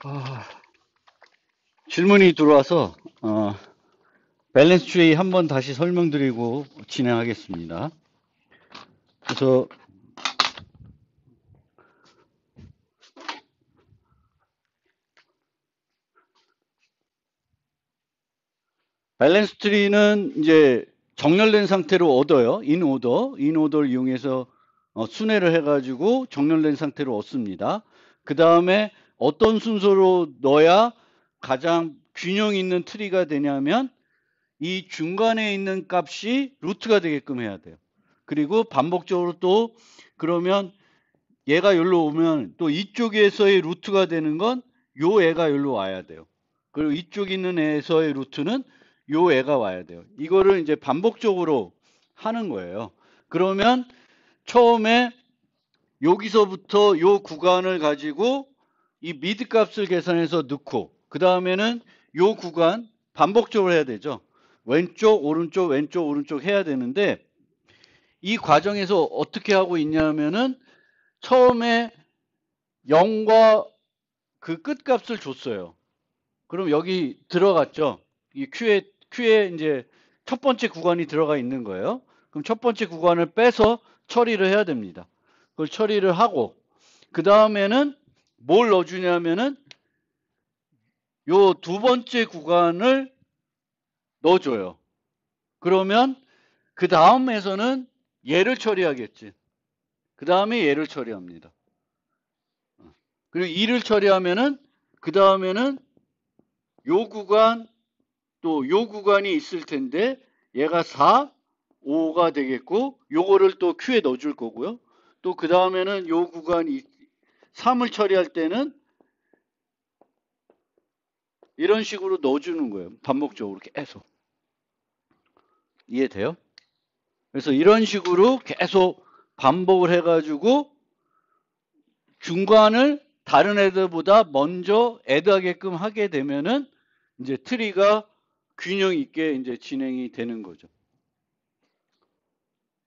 아, 질문이 들어와서 밸런스 트리 한번 다시 설명드리고 진행하겠습니다. 그래서 밸런스 트리는 이제 정렬된 상태로 얻어요. 인오더를 이용해서 순회를 해가지고 정렬된 상태로 얻습니다. 그 다음에 어떤 순서로 넣어야 가장 균형 있는 트리가 되냐면 이 중간에 있는 값이 루트가 되게끔 해야 돼요. 그리고 반복적으로 또 그러면 얘가 여기로 오면 또 이쪽에서의 루트가 되는 건 요 애가 여기로 와야 돼요. 그리고 이쪽 있는 애에서의 루트는 요 애가 와야 돼요. 이거를 이제 반복적으로 하는 거예요. 그러면 처음에 여기서부터 요 구간을 가지고 이 미드 값을 계산해서 넣고 그 다음에는 요 구간 반복적으로 해야 되죠. 왼쪽 오른쪽 왼쪽 오른쪽 해야 되는데 이 과정에서 어떻게 하고 있냐면은 처음에 0과 그 끝값을 줬어요. 그럼 여기 들어갔죠. 이 Q에 이제 첫 번째 구간이 들어가 있는 거예요. 그럼 첫 번째 구간을 빼서 처리를 해야 됩니다. 그걸 처리를 하고 그 다음에는 뭘 넣어주냐면은 요 두 번째 구간을 넣어줘요. 그러면 그 다음에서는 얘를 처리하겠지. 그 다음에 얘를 처리합니다. 그리고 2를 처리하면은 그 다음에는 요 구간 또 요 구간이 있을 텐데 얘가 4, 5가 되겠고 요거를 또 Q에 넣어줄 거고요. 또 그 다음에는 요 구간이 3을 처리할 때는 이런 식으로 넣어주는 거예요. 반복적으로 계속. 이해돼요? 그래서 이런 식으로 계속 반복을 해가지고 중간을 다른 애들보다 먼저 애드하게끔 하게 되면은 이제 트리가 균형 있게 이제 진행이 되는 거죠.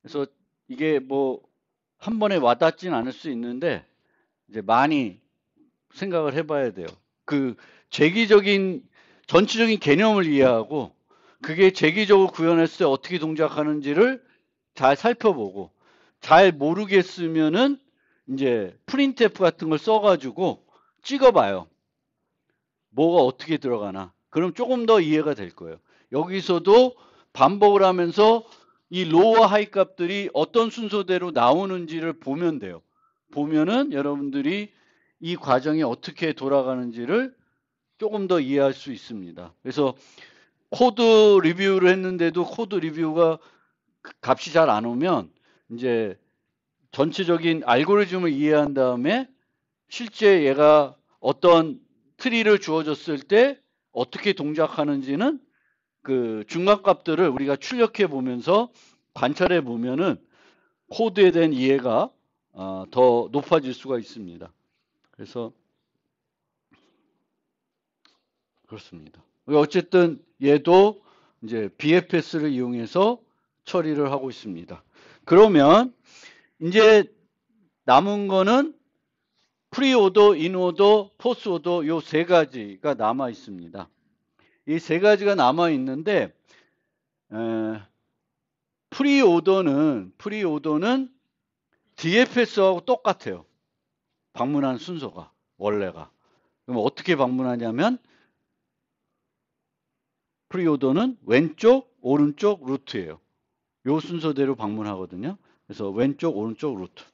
그래서 이게 뭐 한 번에 와닿진 않을 수 있는데 이제 많이 생각을 해봐야 돼요. 그 재기적인 전체적인 개념을 이해하고 그게 재기적으로 구현했을 때 어떻게 동작하는지를 잘 살펴보고 잘 모르겠으면은 이제 프린트F 같은 걸 써가지고 찍어봐요. 뭐가 어떻게 들어가나. 그럼 조금 더 이해가 될 거예요. 여기서도 반복을 하면서 이 로와 하이 값들이 어떤 순서대로 나오는지를 보면 돼요. 보면은 여러분들이 이 과정이 어떻게 돌아가는지를 조금 더 이해할 수 있습니다. 그래서 코드 리뷰를 했는데도 코드 리뷰가 값이 잘 안 오면 이제 전체적인 알고리즘을 이해한 다음에 실제 얘가 어떤 트리를 주어졌을 때 어떻게 동작하는지는 그 중간값들을 우리가 출력해 보면서 관찰해 보면은 코드에 대한 이해가 더 높아질 수가 있습니다. 그래서 그렇습니다. 어쨌든 얘도 이제 BFS를 이용해서 처리를 하고 있습니다. 그러면 이제 남은 거는 프리오더, 인오더, 포스오더 요 세 가지가 남아 있습니다. 이 세 가지가 남아 있는데 프리오더는 DFS하고 똑같아요. 방문한 순서가 원래가. 그럼 어떻게 방문하냐면 프리오더는 왼쪽, 오른쪽 루트예요. 요 순서대로 방문하거든요. 그래서 왼쪽, 오른쪽 루트.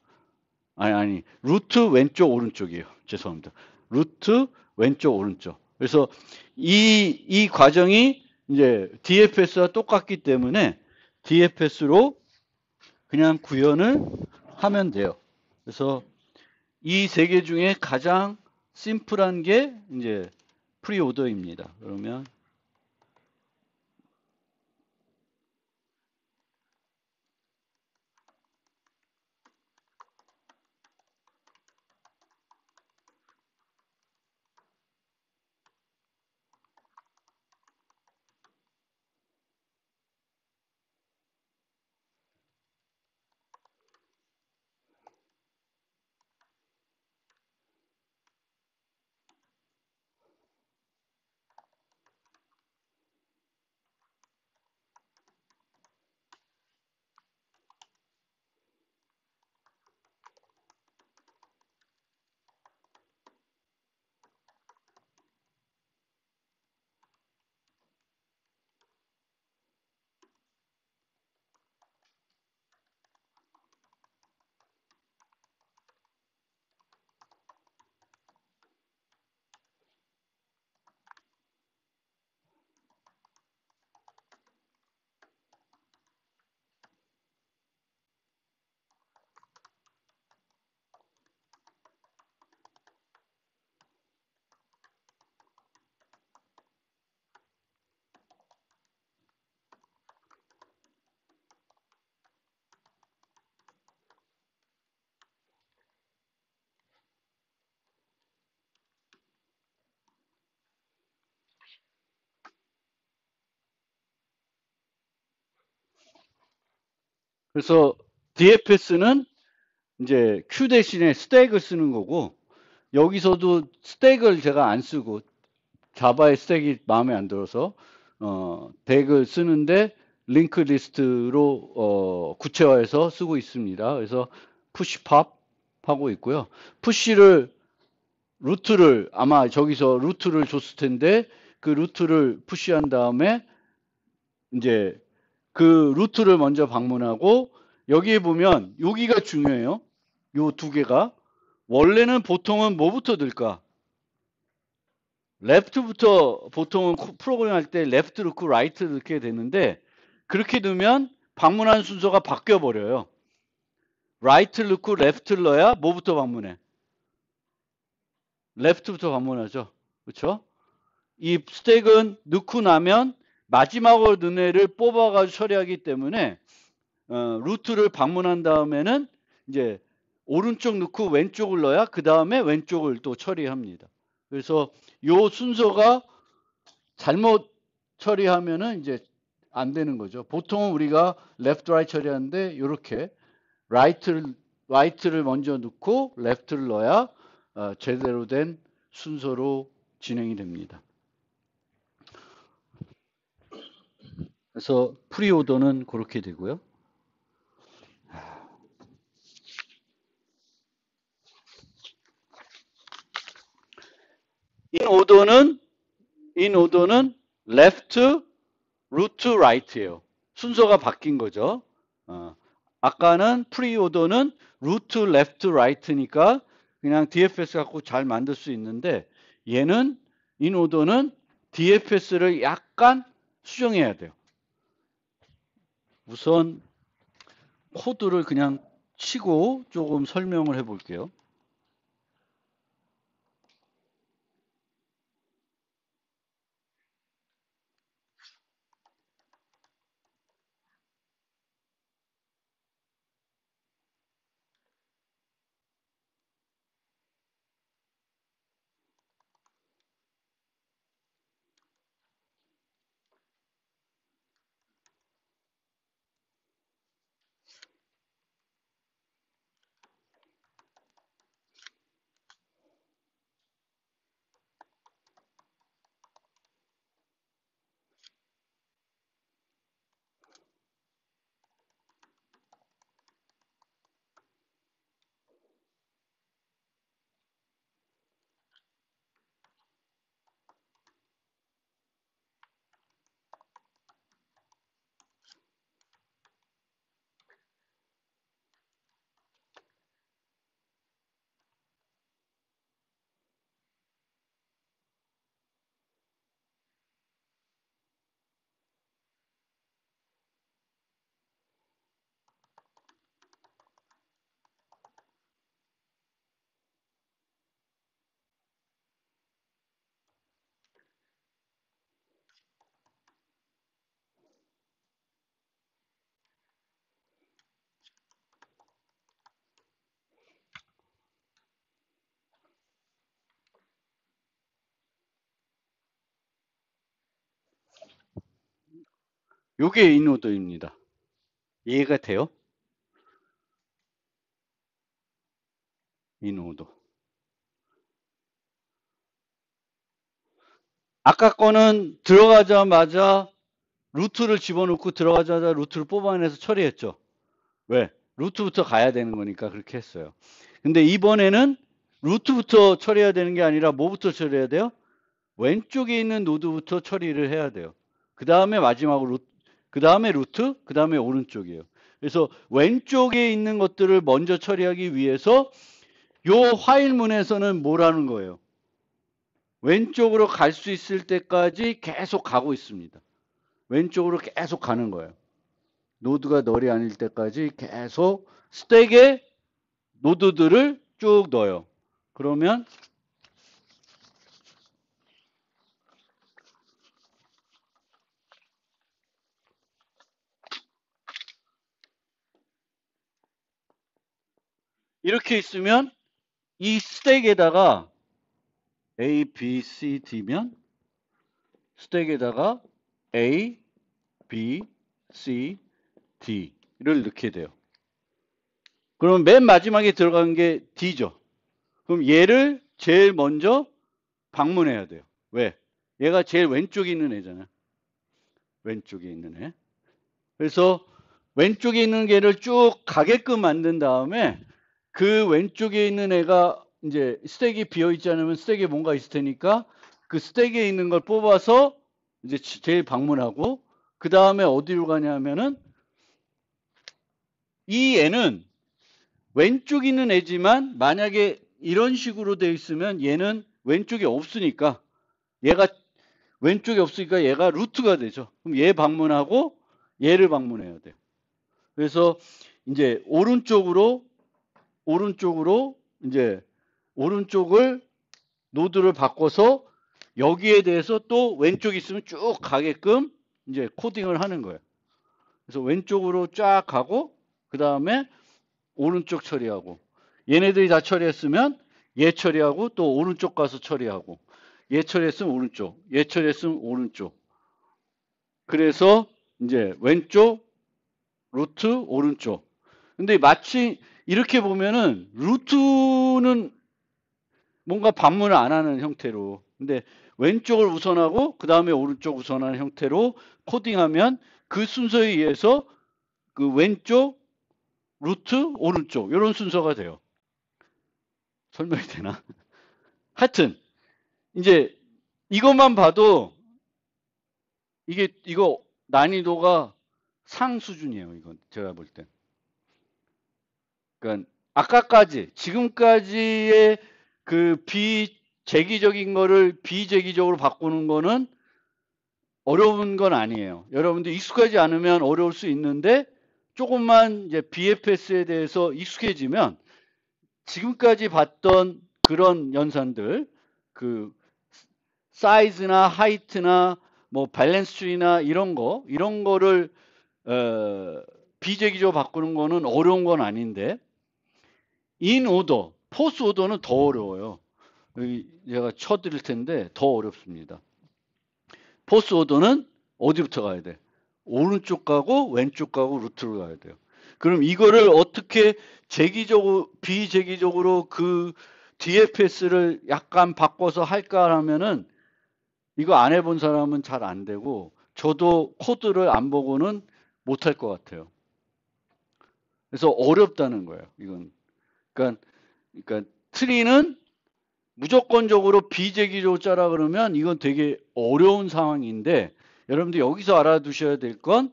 아니, 루트 왼쪽, 오른쪽이에요. 죄송합니다. 루트 왼쪽, 오른쪽. 그래서 이 과정이 이제 DFS와 똑같기 때문에 DFS로 그냥 구현을 하면 돼요. 그래서 이 세 개 중에 가장 심플한 게 이제 프리오더입니다. 그러면 그래서 DFS는 이제 Q 대신에 스택을 쓰는 거고, 여기서도 스택을 제가 안 쓰고 자바의 스택이 마음에 안 들어서 덱을 쓰는데 링크 리스트로 구체화해서 쓰고 있습니다. 그래서 푸시팝 하고 있고요. 푸시를 루트를 아마 저기서 루트를 줬을 텐데 그 루트를 푸시한 다음에 이제 그 루트를 먼저 방문하고, 여기에 보면 여기가 중요해요. 요 두 개가 원래는 보통은 뭐부터 들까? 레프트부터 보통은 프로그램 할 때 레프트 넣고 라이트 넣게 되는데, 그렇게 넣으면 방문하는 순서가 바뀌어 버려요. 라이트를 넣고 레프트를 넣어야 뭐부터 방문해? 레프트부터 방문하죠. 그렇죠? 이 스택은 넣고 나면 마지막으로 넣은 애를 뽑아가지고 처리하기 때문에 루트를 방문한 다음에는 이제 오른쪽 넣고 왼쪽을 넣어야 그 다음에 왼쪽을 또 처리합니다. 그래서 요 순서가 잘못 처리하면은 이제 안 되는 거죠. 보통은 우리가 left, right 처리하는데 이렇게 right를 먼저 넣고 left를 넣어야 제대로 된 순서로 진행이 됩니다. 그래서 프리오더는 그렇게 되고요. 인오더는 left, root, right예요. 순서가 바뀐 거죠. 아까는 프리오더는 root, left, right니까 그냥 DFS 갖고 잘 만들 수 있는데, 얘는 인오더는 DFS를 약간 수정해야 돼요. 우선 코드를 그냥 치고 조금 설명을 해 볼게요. 요게 인오더입니다. 이해가 돼요? 인오더. 아까 거는 들어가자마자 루트를 집어넣고 들어가자마자 루트를 뽑아내서 처리했죠. 왜? 루트부터 가야 되는 거니까 그렇게 했어요. 근데 이번에는 루트부터 처리해야 되는 게 아니라 뭐부터 처리해야 돼요? 왼쪽에 있는 노드부터 처리를 해야 돼요. 그 다음에 마지막으로 그 다음에 루트, 그 다음에 오른쪽이에요. 그래서 왼쪽에 있는 것들을 먼저 처리하기 위해서 요 화일문에서는 뭐라는 거예요? 왼쪽으로 갈 수 있을 때까지 계속 가고 있습니다. 왼쪽으로 계속 가는 거예요. 노드가 널이 아닐 때까지 계속 스택에 노드들을 쭉 넣어요. 그러면 이렇게 있으면 이 스택에다가 A, B, C, D면 스택에다가 A, B, C, D 넣게 돼요. 그럼 맨 마지막에 들어간 게 D죠. 그럼 얘를 제일 먼저 방문해야 돼요. 왜? 얘가 제일 왼쪽에 있는 애잖아요. 왼쪽에 있는 애. 그래서 왼쪽에 있는 애를 쭉 가게끔 만든 다음에 그 왼쪽에 있는 애가 이제 스택이 비어 있지 않으면 스택에 뭔가 있을 테니까 그 스택에 있는 걸 뽑아서 이제 제일 방문하고 그 다음에 어디로 가냐면은 이 애는 왼쪽에 있는 애지만 만약에 이런 식으로 돼 있으면 얘는 왼쪽에 없으니까 얘가 왼쪽에 없으니까 얘가 루트가 되죠. 그럼 얘 방문하고 얘를 방문해야 돼요. 그래서 이제 오른쪽으로 이제 오른쪽을 노드를 바꿔서 여기에 대해서 또 왼쪽이 있으면 쭉 가게끔 이제 코딩을 하는 거예요. 그래서 왼쪽으로 쫙 가고 그 다음에 오른쪽 처리하고 얘네들이 다 처리했으면 얘 처리하고 또 오른쪽 가서 처리하고 얘 처리했으면 오른쪽, 얘 처리했으면 오른쪽. 그래서 이제 왼쪽, 루트, 오른쪽. 근데 마치 이렇게 보면은 루트는 뭔가 반문을 안 하는 형태로. 근데 왼쪽을 우선하고 그 다음에 오른쪽 우선하는 형태로 코딩하면 그 순서에 의해서 그 왼쪽, 루트, 오른쪽 이런 순서가 돼요. 설명이 되나? 하여튼 이제 이것만 봐도 이거 난이도가 상 수준이에요. 이건 제가 볼 때. 그러니까 아까까지 지금까지의 그 비재기적인 거를 비재기적으로 바꾸는 거는 어려운 건 아니에요. 여러분들 익숙하지 않으면 어려울 수 있는데 조금만 이제 BFS에 대해서 익숙해지면 지금까지 봤던 그런 연산들 그 사이즈나 하이트나 뭐 밸런스 트리나 이런 거를 비재기적으로 바꾸는 거는 어려운 건 아닌데 인 오더, 포스 오더는 더 어려워요. 제가 쳐드릴 텐데 더 어렵습니다. 포스 오더는 어디부터 가야 돼? 오른쪽 가고 왼쪽 가고 루트로 가야 돼요. 그럼 이거를 어떻게 비재기적으로 그 DFS를 약간 바꿔서 할까 하면은 이거 안 해본 사람은 잘 안 되고 저도 코드를 안 보고는 못할 것 같아요. 그래서 어렵다는 거예요. 이건. 그러니까 트리는 무조건적으로 비재기적으로 짜라 그러면 이건 되게 어려운 상황인데 여러분들 여기서 알아두셔야 될 건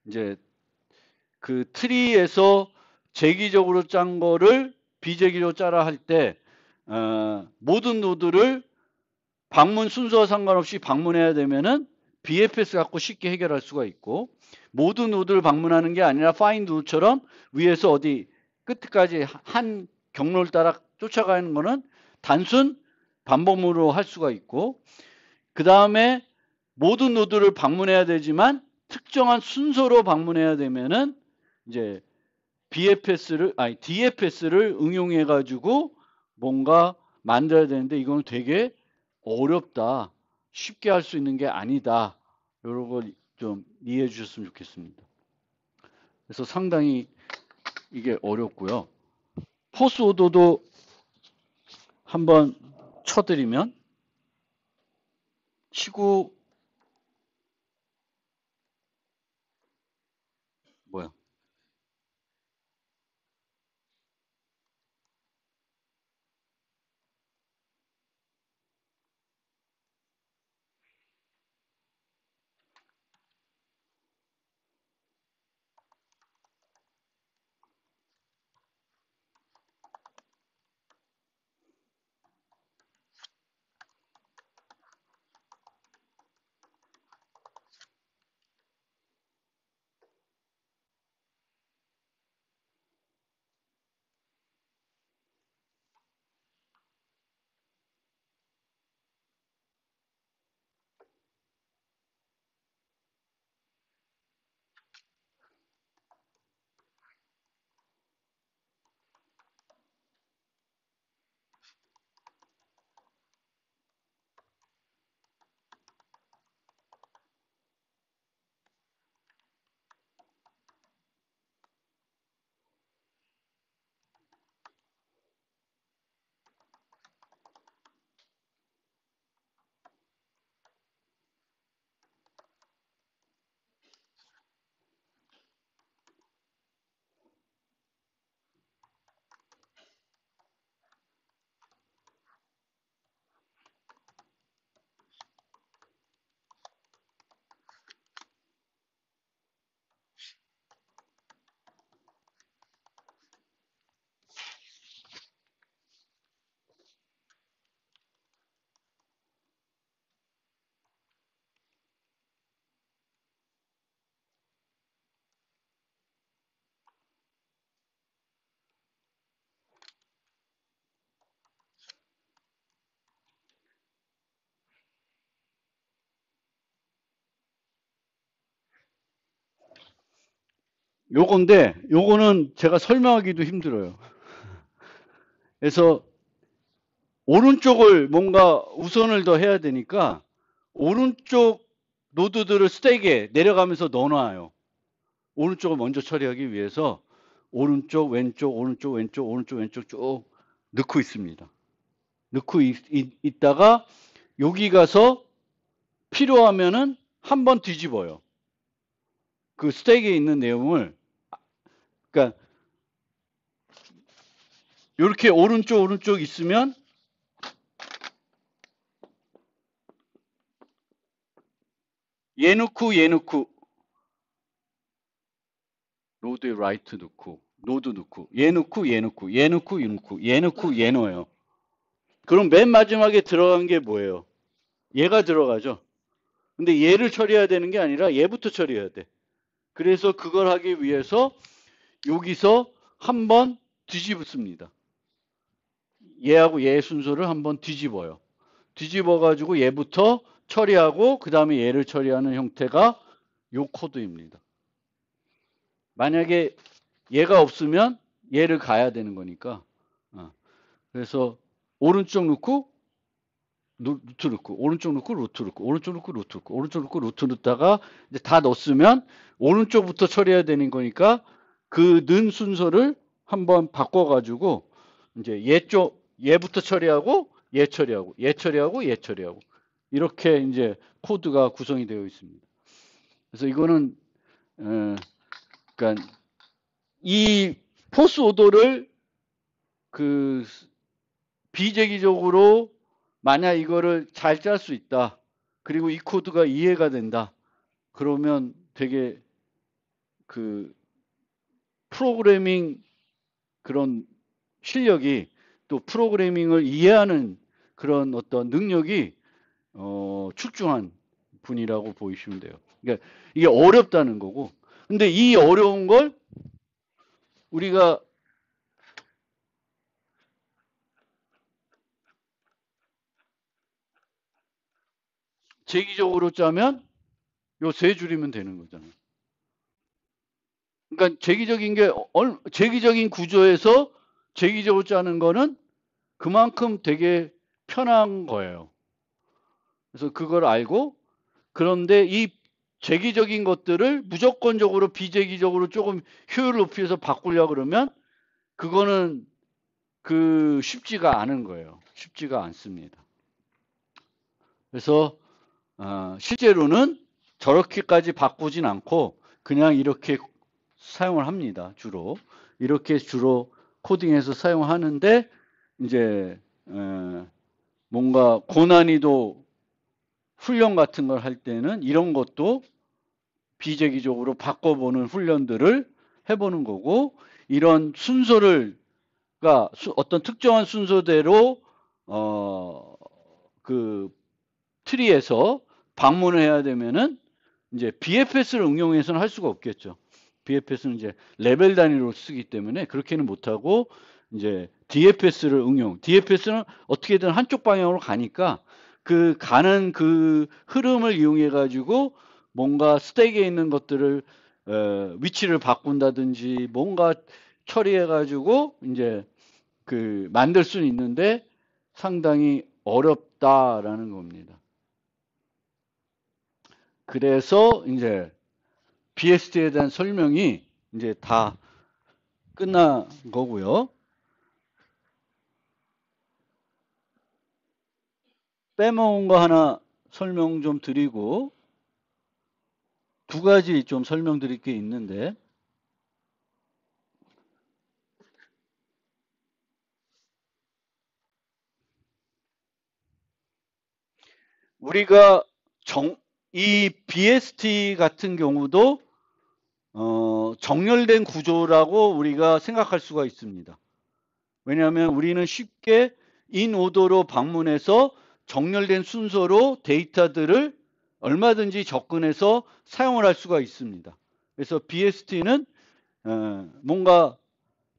이제 그 트리에서 재기적으로 짠 거를 비재기적으로 짜라 할 때 모든 노드를 방문 순서와 상관없이 방문해야 되면은 BFS 갖고 쉽게 해결할 수가 있고 모든 노드를 방문하는 게 아니라 find node처럼 위에서 어디 끝까지 한 경로를 따라 쫓아가는 거는 단순 반복으로 할 수가 있고 그 다음에 모든 노드를 방문해야 되지만 특정한 순서로 방문해야 되면은 이제 DFS를 응용해 가지고 뭔가 만들어야 되는데 이건 되게 어렵다. 쉽게 할 수 있는 게 아니다. 이런 걸 좀 이해해 주셨으면 좋겠습니다. 그래서 상당히 이게 어렵고요. 포스 오더도 한번 쳐드리면 치고 뭐야? 요건데 요거는 제가 설명하기도 힘들어요. 그래서 오른쪽을 뭔가 우선을 더 해야 되니까 오른쪽 노드들을 스택에 내려가면서 넣어놔요. 오른쪽을 먼저 처리하기 위해서 오른쪽, 왼쪽, 오른쪽, 왼쪽, 오른쪽, 왼쪽 쭉 넣고 있습니다. 넣고 있다가 여기 가서 필요하면은 한 번 뒤집어요. 그 스택에 있는 내용을, 그러니까 이렇게 오른쪽, 오른쪽 있으면 얘 넣고 얘 넣고 로드에 라이트 넣고 노드 넣고 얘 넣고 얘 넣고 얘 넣고 얘 넣고 얘 넣고 얘 넣어요. 그럼 맨 마지막에 들어간 게 뭐예요? 얘가 들어가죠. 근데 얘를 처리해야 되는 게 아니라 얘부터 처리해야 돼. 그래서 그걸 하기 위해서 여기서 한번 뒤집습니다. 얘하고 얘 순서를 한번 뒤집어요. 뒤집어 가지고 얘부터 처리하고 그 다음에 얘를 처리하는 형태가 요 코드입니다. 만약에 얘가 없으면 얘를 가야 되는 거니까. 그래서 오른쪽 넣고 루트 넣고 오른쪽 넣고 루트 넣고 오른쪽 넣고 루트 넣고 오른쪽 넣고 루트 넣다가 이제 다 넣었으면 오른쪽부터 처리해야 되는 거니까 그 넣은 순서를 한번 바꿔가지고 이제 얘부터 처리하고 얘 처리하고 얘 처리하고 얘 처리하고 이렇게 이제 코드가 구성이 되어 있습니다. 그래서 이거는 그러니까 이 포스 오더를 그 비재기적으로 만약 이거를 잘 짤 수 있다. 그리고 이 코드가 이해가 된다. 그러면 되게 그 프로그래밍 그런 실력이 또 프로그래밍을 이해하는 그런 어떤 능력이 출중한 분이라고 보이시면 돼요. 그러니까 이게 어렵다는 거고. 근데 이 어려운 걸 우리가 재기적으로 짜면 요 세 줄이면 되는 거잖아요. 그러니까 재기적인 구조에서 재기적으로 짜는 거는 그만큼 되게 편한 거예요. 그래서 그걸 알고 그런데 이 재기적인 것들을 무조건적으로 비재기적으로 조금 효율을 높이 해서 바꾸려고 그러면 그거는 그 쉽지가 않은 거예요. 쉽지가 않습니다. 그래서 실제로는 저렇게까지 바꾸진 않고 그냥 이렇게 사용을 합니다. 주로 이렇게 주로 코딩해서 사용하는데 이제 뭔가 고난이도 훈련 같은 걸 할 때는 이런 것도 비재기적으로 바꿔보는 훈련들을 해보는 거고 이런 순서를 그러니까 어떤 특정한 순서대로 그 트리에서 방문을 해야 되면은 이제 BFS를 응용해서는 할 수가 없겠죠. BFS는 이제 레벨 단위로 쓰기 때문에 그렇게는 못하고 이제 DFS를 응용. DFS는 어떻게든 한쪽 방향으로 가니까 그 가는 그 흐름을 이용해 가지고 뭔가 스택에 있는 것들을 위치를 바꾼다든지 뭔가 처리해 가지고 이제 그 만들 수는 있는데 상당히 어렵다라는 겁니다. 그래서 이제 BSD에 대한 설명이 이제 다 끝난 거고요. 빼먹은 거 하나 설명 좀 드리고 두 가지 좀 설명드릴 게 있는데 우리가 이 BSD 같은 경우도 정렬된 구조라고 우리가 생각할 수가 있습니다. 왜냐하면 우리는 쉽게 인오더로 방문해서 정렬된 순서로 데이터들을 얼마든지 접근해서 사용을 할 수가 있습니다. 그래서 BST는 뭔가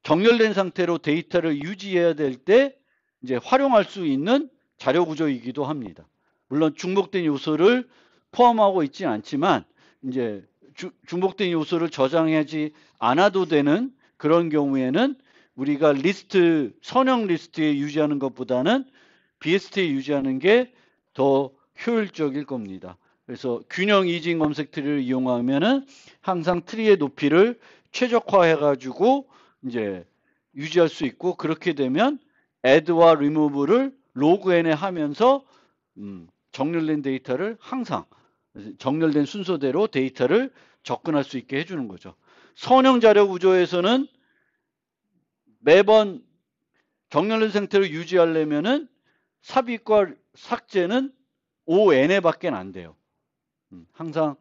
정렬된 상태로 데이터를 유지해야 될 때 이제 활용할 수 있는 자료 구조이기도 합니다. 물론 중복된 요소를 포함하고 있지 않지만 이제 중복된 요소를 저장하지 않아도 되는 그런 경우에는 우리가 리스트, 선형 리스트에 유지하는 것보다는 BST에 유지하는 게 더 효율적일 겁니다. 그래서 균형 이진 검색 트리를 이용하면은 항상 트리의 높이를 최적화해가지고 이제 유지할 수 있고, 그렇게 되면 add와 remove를 로그n에 하면서 정렬된 데이터를 항상 정렬된 순서대로 데이터를 접근할 수 있게 해주는 거죠. 선형 자료 구조에서는 매번 정렬된 상태로 유지하려면은 삽입과 삭제는 ON에 밖에 안 돼요. 항상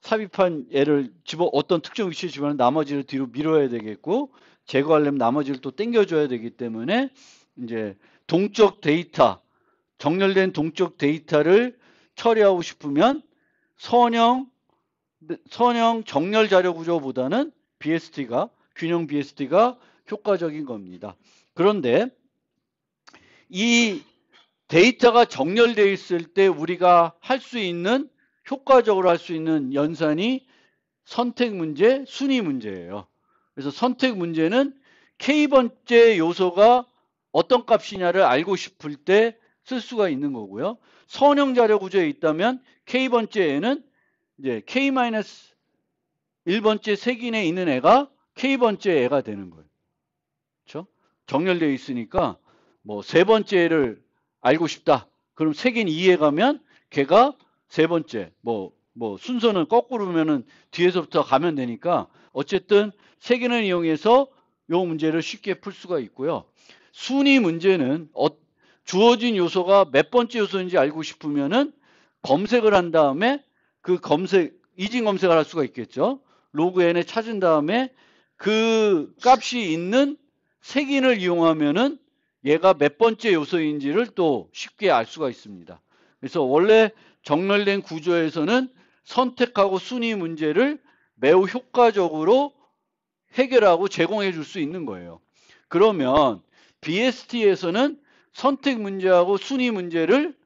삽입한 애를 어떤 특정 위치에 집어넣으면 나머지를 뒤로 밀어야 되겠고, 제거하려면 나머지를 또 당겨줘야 되기 때문에 이제 동적 데이터, 정렬된 동적 데이터를 처리하고 싶으면 선형 정렬 자료 구조보다는 균형 BST가 효과적인 겁니다. 그런데 이 데이터가 정렬되어 있을 때 우리가 효과적으로 할 수 있는 연산이 선택 문제, 순위 문제예요. 그래서 선택 문제는 K번째 요소가 어떤 값이냐를 알고 싶을 때 쓸 수가 있는 거고요. 선형 자료 구조에 있다면 K번째에는 이제 K-1번째 색인에 있는 애가 K번째 애가 되는 거예요. 그렇죠? 정렬되어 있으니까 뭐 세 번째를 알고 싶다. 그럼 색인 2에 가면 걔가 세 번째. 뭐 순서는 거꾸로면은 뒤에서부터 가면 되니까 어쨌든 색인을 이용해서 요 문제를 쉽게 풀 수가 있고요. 순위 문제는 주어진 요소가 몇 번째 요소인지 알고 싶으면은 검색을 한 다음에 그 이진 검색을 할 수가 있겠죠. 로그 n에 찾은 다음에 그 값이 있는 색인을 이용하면은 얘가 몇 번째 요소인지를 또 쉽게 알 수가 있습니다. 그래서 원래 정렬된 구조에서는 선택하고 순위 문제를 매우 효과적으로 해결하고 제공해 줄 수 있는 거예요. 그러면 BST에서는 선택 문제하고 순위 문제를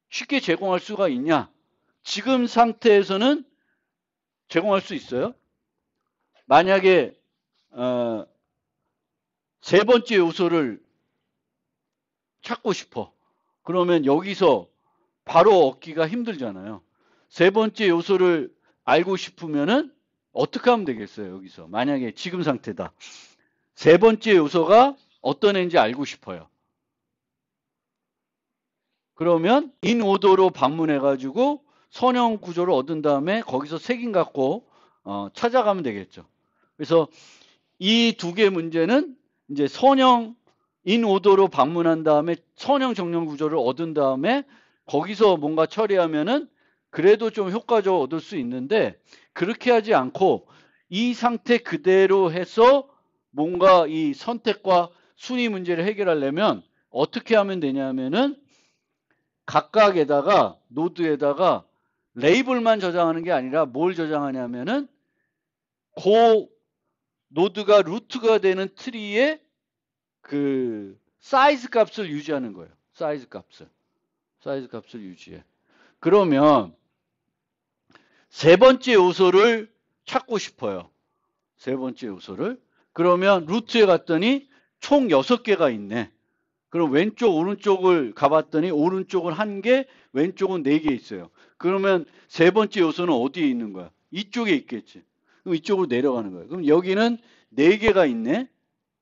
쉽게 제공할 수가 있냐? 지금 상태에서는 제공할 수 있어요. 만약에 세 번째 요소를 찾고 싶어. 그러면 여기서 바로 얻기가 힘들잖아요. 세 번째 요소를 알고 싶으면은 어떻게 하면 되겠어요, 여기서. 만약에 지금 상태다. 세 번째 요소가 어떤 애인지 알고 싶어요. 그러면 인오더로 방문해가지고 선형 구조를 얻은 다음에 거기서 색인 갖고 찾아가면 되겠죠. 그래서 이 두 개 문제는 이제 선형 인오더로 방문한 다음에 선형 정렬 구조를 얻은 다음에 거기서 뭔가 처리하면은 그래도 좀 효과적으로 얻을 수 있는데, 그렇게 하지 않고 이 상태 그대로 해서 뭔가 이 선택과 순위 문제를 해결하려면 어떻게 하면 되냐면은 각각에다가 노드에다가 레이블만 저장하는 게 아니라 뭘 저장하냐면은 그 노드가 루트가 되는 트리의 그 사이즈 값을 유지하는 거예요. 사이즈 값을 유지해. 그러면 세 번째 요소를 찾고 싶어요. 세 번째 요소를. 그러면 루트에 갔더니 총 6개가 있네. 그럼 왼쪽 오른쪽을 가봤더니 오른쪽은 1개, 왼쪽은 4개 있어요. 그러면 세 번째 요소는 어디에 있는 거야? 이쪽에 있겠지. 그럼 이쪽으로 내려가는 거예요. 그럼 여기는 4개가 있네.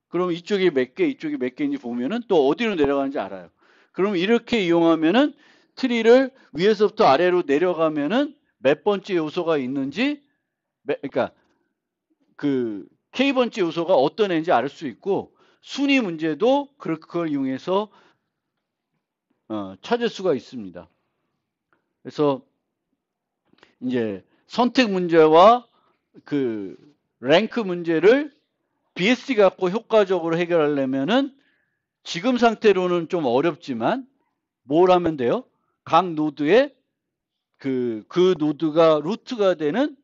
그럼 이쪽이 몇 개, 이쪽이 몇 개인지 보면은 또 어디로 내려가는지 알아요. 그럼 이렇게 이용하면은 트리를 위에서부터 아래로 내려가면은 몇 번째 요소가 있는지, 그러니까 그 K번째 요소가 어떤 애인지 알 수 있고, 순위 문제도 그걸 이용해서 찾을 수가 있습니다. 그래서 이제 선택 문제와 그 랭크 문제를 BST 갖고 효과적으로 해결하려면은 지금 상태로는 좀 어렵지만 뭘 하면 돼요? 각 노드에 그 노드가 루트가 되는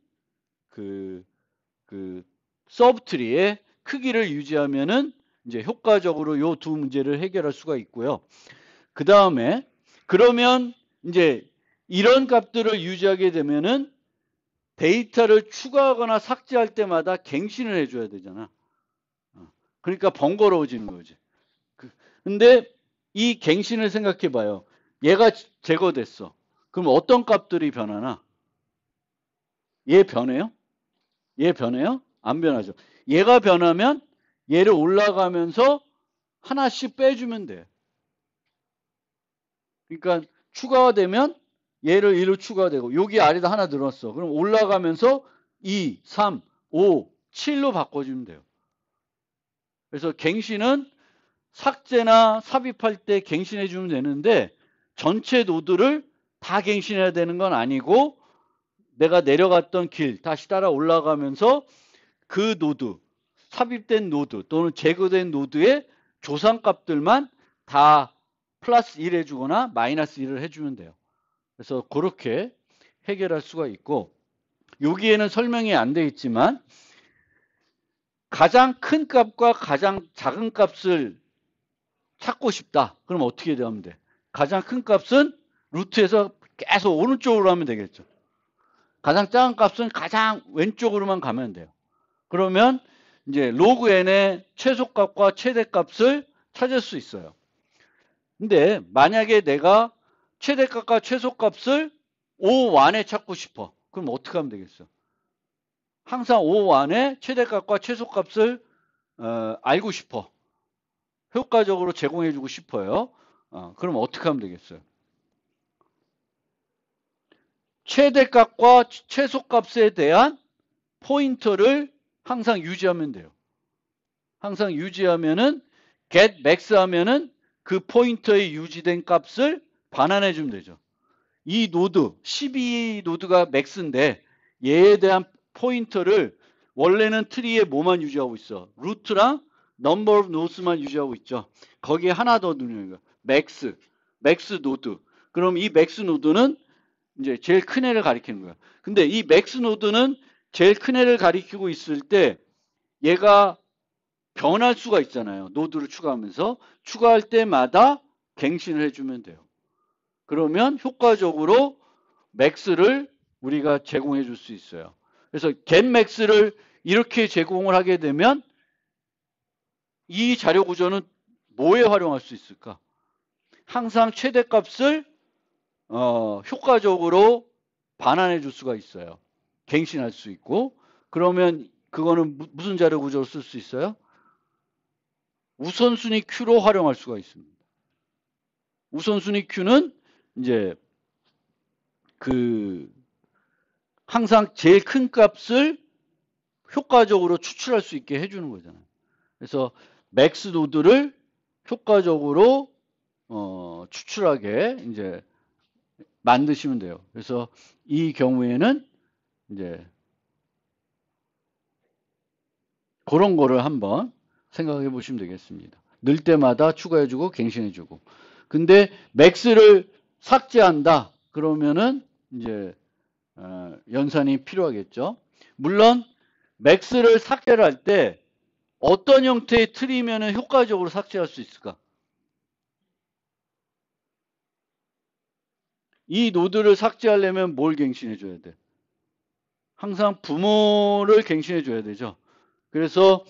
그 서브트리의 크기를 유지하면은 이제 효과적으로 요 두 문제를 해결할 수가 있고요. 그 다음에 그러면 이제 이런 값들을 유지하게 되면은 데이터를 추가하거나 삭제할 때마다 갱신을 해줘야 되잖아. 그러니까 번거로워지는 거지. 근데 이 갱신을 생각해 봐요. 얘가 제거됐어. 그럼 어떤 값들이 변하나? 얘 변해요? 얘 변해요? 안 변하죠. 얘가 변하면 얘를 올라가면서 하나씩 빼주면 돼. 그러니까 추가가 되면 얘를 1로 추가되고 여기 아래다 하나 늘었어. 그럼 올라가면서 2, 3, 5, 7로 바꿔주면 돼요. 그래서 갱신은 삭제나 삽입할 때 갱신해 주면 되는데 전체 노드를 다 갱신해야 되는 건 아니고 내가 내려갔던 길 다시 따라 올라가면서 그 노드, 삽입된 노드 또는 제거된 노드의 조상값들만 다 플러스 1 해주거나 마이너스 1을 해주면 돼요. 그래서 그렇게 해결할 수가 있고 여기에는 설명이 안 돼 있지만 가장 큰 값과 가장 작은 값을 찾고 싶다. 그럼 어떻게 하면 돼? 가장 큰 값은 루트에서 계속 오른쪽으로 하면 되겠죠. 가장 작은 값은 가장 왼쪽으로만 가면 돼요. 그러면 이제 로그 n의 최소값과 최대값을 찾을 수 있어요. 근데 만약에 내가 최대값과 최소값을 O1에 찾고 싶어. 그럼 어떻게 하면 되겠어? 항상 O1의 최대값과 최소값을 알고 싶어. 효과적으로 제공해주고 싶어요. 그럼 어떻게 하면 되겠어요? 최대값과 최소값에 대한 포인터를 항상 유지하면 돼요. 항상 유지하면은 get max 하면은 그 포인터에 유지된 값을 반환해 주면 되죠. 이 노드 12 노드가 max인데 얘에 대한 포인터를 원래는 트리에 뭐만 유지하고 있어? 루트랑 number of nodes만 유지하고 있죠. 거기에 하나 더 넣는 거예요. max 노드. 그럼 이 max 노드는 이제 제일 큰 애를 가리키는 거야. 근데 이 max 노드는 제일 큰 애를 가리키고 있을 때 얘가 변할 수가 있잖아요. 노드를 추가하면서 추가할 때마다 갱신을 해주면 돼요. 그러면 효과적으로 max를 우리가 제공해 줄 수 있어요. 그래서 getmax를 이렇게 제공을 하게 되면 이 자료 구조는 뭐에 활용할 수 있을까? 항상 최대값을 효과적으로 반환해 줄 수가 있어요. 갱신할 수 있고 그러면 그거는 무슨 자료 구조로 쓸 수 있어요? 우선순위 Q로 활용할 수가 있습니다. 우선순위 Q는 이제 항상 제일 큰 값을 효과적으로 추출할 수 있게 해주는 거잖아요. 그래서 맥스 노드를 효과적으로 추출하게 이제 만드시면 돼요. 그래서 이 경우에는 이제 그런 거를 한번 생각해 보시면 되겠습니다. 늘 때마다 추가해주고 갱신해주고. 근데 맥스를 삭제한다. 그러면은 이제 연산이 필요하겠죠. 물론 맥스를 삭제를 할 때 어떤 형태의 트리면 효과적으로 삭제할 수 있을까? 이 노드를 삭제하려면 뭘 갱신해 줘야 돼? 항상 부모를 갱신해 줘야 되죠. 그래서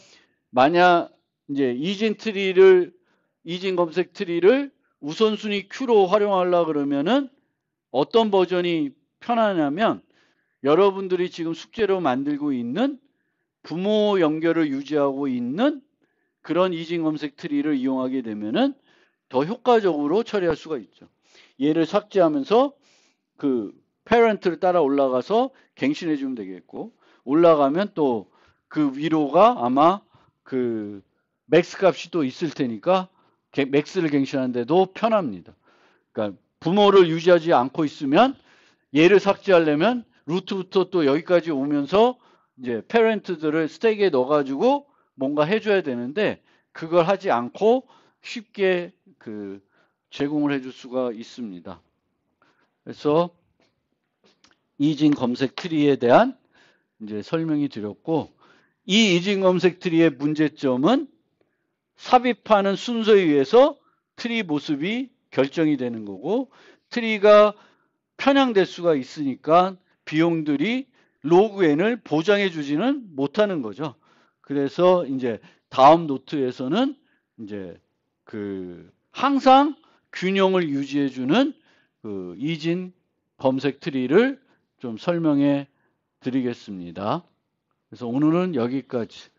만약 이제 이진 검색 트리를 우선순위 Q로 활용하려고 그러면은 어떤 버전이 편하냐면 여러분들이 지금 숙제로 만들고 있는 부모 연결을 유지하고 있는 그런 이진 검색 트리를 이용하게 되면은 더 효과적으로 처리할 수가 있죠. 얘를 삭제하면서 그 parent를 따라 올라가서 갱신해 주면 되겠고 올라가면 또 그 위로가 아마 그 맥스 값이 또 있을 테니까 맥스를 갱신하는데도 편합니다. 그러니까 부모를 유지하지 않고 있으면 얘를 삭제하려면 루트부터 또 여기까지 오면서 이제 페렌트들을 스택에 넣어가지고 뭔가 해줘야 되는데 그걸 하지 않고 쉽게 제공을 해줄 수가 있습니다. 그래서 이진 검색 트리에 대한 이제 설명이 드렸고 이 이진 검색 트리의 문제점은 삽입하는 순서에 의해서 트리 모습이 결정이 되는 거고 트리가 편향될 수가 있으니까 비용들이 log n을 보장해 주지는 못하는 거죠. 그래서 이제 다음 노트에서는 이제 그 항상 균형을 유지해 주는 그 이진 검색 트리를 좀 설명해 드리겠습니다. 그래서 오늘은 여기까지.